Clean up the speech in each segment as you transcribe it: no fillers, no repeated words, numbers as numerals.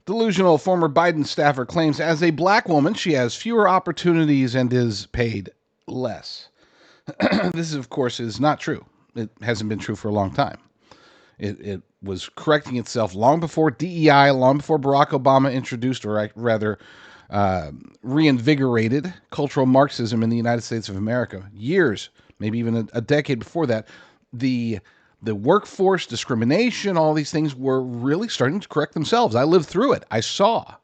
Delusional former Biden staffer claims as a black woman, she has fewer opportunities and is paid less. This, of course, is not true. It hasn't been true for a long time. It was correcting itself long before DEI, long before Barack Obama introduced, or rather reinvigorated, cultural Marxism in the United States of America. Years, maybe even a decade before that, the workforce discrimination, all these things were really starting to correct themselves. I lived through it. I saw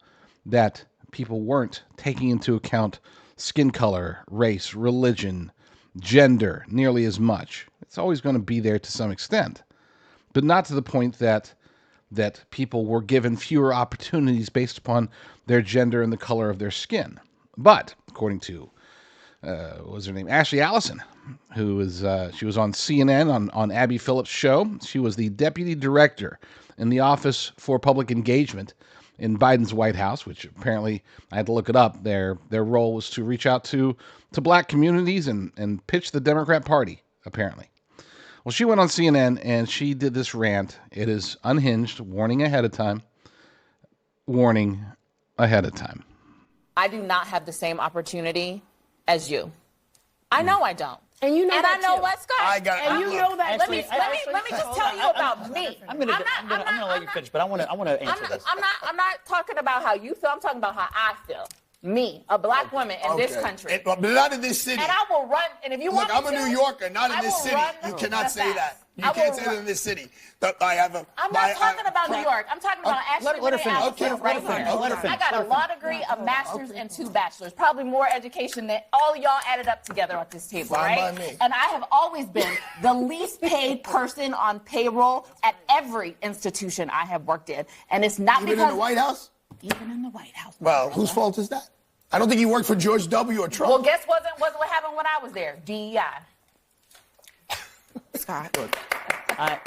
that people weren't taking into account skin color, race, religion, gender nearly as much. It's always going to be there to some extent, but not to the point that people were given fewer opportunities based upon their gender and the color of their skin. But according to what was her name? Ashley Allison, who is she was on CNN on Abby Phillips' show. She was the deputy director in the Office for Public Engagement in Biden's White House, which apparently, I had to look it up, their role was to reach out to black communities and pitch the Democrat Party, apparently. Well, she went on CNN and she did this rant. It is unhinged, warning ahead of time. Warning ahead of time. I do not have the same opportunity as you. I know I don't. And you know and that I know too. what, Scott? I got. And you know that. Let me just tell you about me. I'm gonna let you finish, but I want to answer this. I'm not talking about how you feel. I'm talking about how I feel. Me, a black woman in this country. But not in this city. And I will run. And if you want Look, me I'm a New Yorker, not in this city. You cannot say that. You can't say that in this city. I'm not talking about New York. I'm talking about Ashley let her finish. Allison right here. Let her finish. I got a law degree, a master's, and 2 bachelors. Probably more education than all of y'all added up together at this table, Fine right? by me. And I have always been the least paid person on payroll at every institution I have worked in. And it's not Even because... in the White House? Even in the White House. Well, whose fault is that? I don't think you worked for George W. or Trump. Well, guess what happened when I was there? DEI. Scott,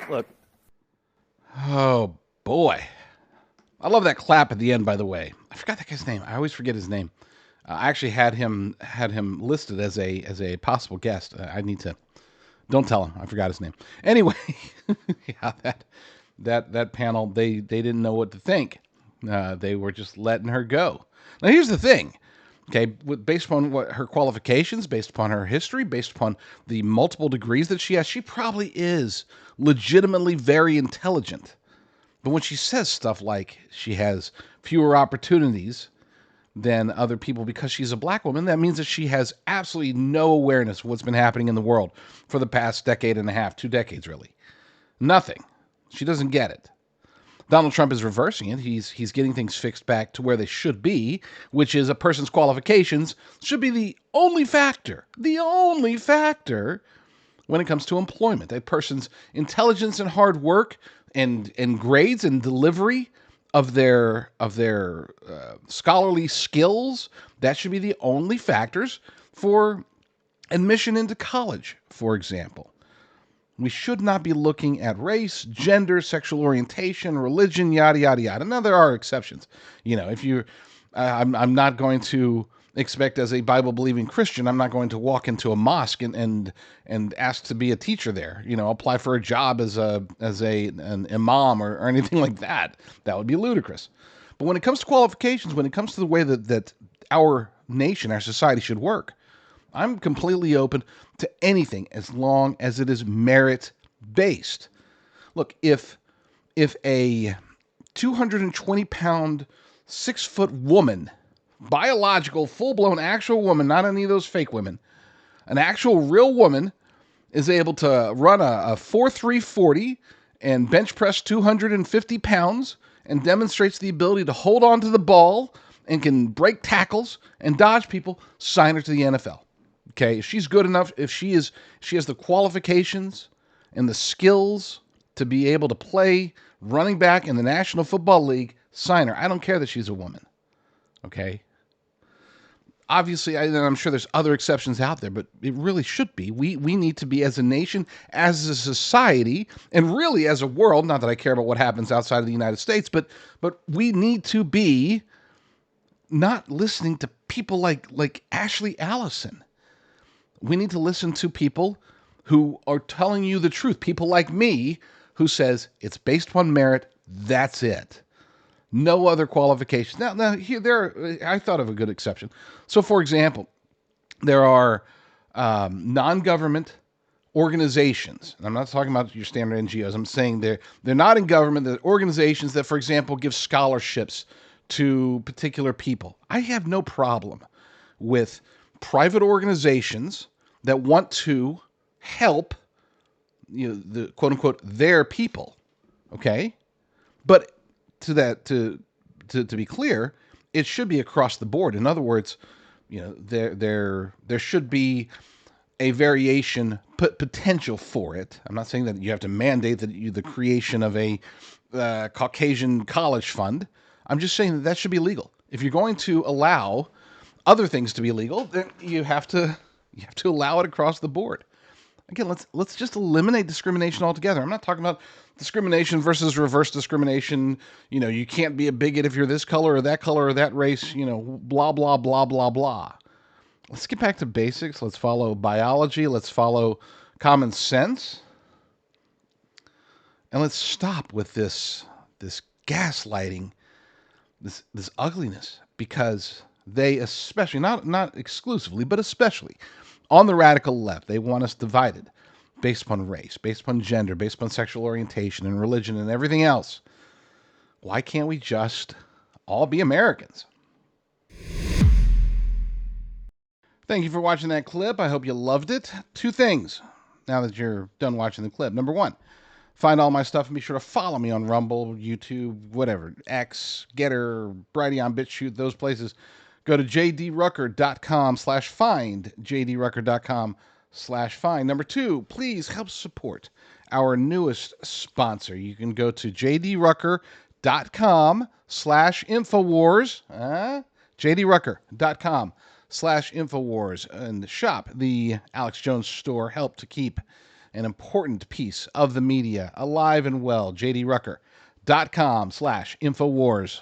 look. Oh, boy. I love that clap at the end, by the way. I forgot that guy's name. I always forget his name. I actually had him listed as a possible guest. I need to... Don't tell him. I forgot his name. Anyway, yeah, that panel, they didn't know what to think. They were just letting her go. Now, here's the thing. Okay, based upon what her qualifications, based upon her history, based upon the multiple degrees that she has, she probably is legitimately very intelligent. But when she says stuff like she has fewer opportunities than other people because she's a black woman, that means that she has absolutely no awareness of what's been happening in the world for the past decade and a half, 2 decades really. Nothing. She doesn't get it. Donald Trump is reversing it. He's getting things fixed back to where they should be, which is a person's qualifications should be the only factor when it comes to employment. A person's intelligence and hard work and grades and delivery of their scholarly skills, that should be the only factors for admission into college, for example. We should not be looking at race, gender, sexual orientation, religion, yada, yada, yada. Now, there are exceptions. You know, if you, I'm not going to expect as a Bible-believing Christian, I'm not going to walk into a mosque and ask to be a teacher there. You know, apply for a job as an imam or anything like that. That would be ludicrous. But when it comes to qualifications, when it comes to the way that our nation, our society should work, I'm completely open to anything as long as it is merit-based. Look, if a 220-pound, 6-foot woman, biological, full-blown actual woman, not any of those fake women, an actual real woman is able to run a 4.340 and bench press 250 pounds and demonstrates the ability to hold on to the ball and can break tackles and dodge people, sign her to the NFL. Okay, if she's good enough, if she has the qualifications and the skills to be able to play running back in the National Football League, sign her. I don't care that she's a woman. Okay? Obviously, I'm sure there's other exceptions out there, but it really should be. We need to be, as a nation, as a society, and really as a world, not that I care about what happens outside of the United States, but we need to be not listening to people like Ashley Allison. We need to listen to people who are telling you the truth. People like me who says it's based upon merit. That's it. No other qualifications. Now I thought of a good exception. So, for example, there are non-government organizations. And I'm not talking about your standard NGOs. I'm saying they're not in government. They're organizations that, for example, give scholarships to particular people. I have no problem with private organizations that want to help, the quote unquote their people. Okay, but to be clear, it should be across the board. In other words, there should be a variation potential for it. I'm not saying that you have to mandate the creation of a Caucasian college fund. I'm just saying that should be legal. If you're going to allow other things to be legal, then you have to allow it across the board. Again, let's just eliminate discrimination altogether. I'm not talking about discrimination versus reverse discrimination. You can't be a bigot if you're this color or that race, blah, blah, blah, blah, blah. Let's get back to basics. Let's follow biology. Let's follow common sense. And let's stop with this gaslighting, this ugliness, because they especially, not exclusively, but especially on the radical left, they want us divided based upon race, based upon gender, based upon sexual orientation and religion and everything else. Why can't we just all be Americans? Thank you for watching that clip. I hope you loved it. 2 things now that you're done watching the clip. Number 1, find all my stuff and be sure to follow me on Rumble, YouTube, whatever, X, Getter, Brighteon, BitChute, those places. Go to jdrucker.com/find, jdrucker.com/find. Number 2, please help support our newest sponsor. You can go to jdrucker.com/infowars, jdrucker.com/infowars, and shop the Alex Jones store. Help to keep an important piece of the media alive and well. jdrucker.com/infowars.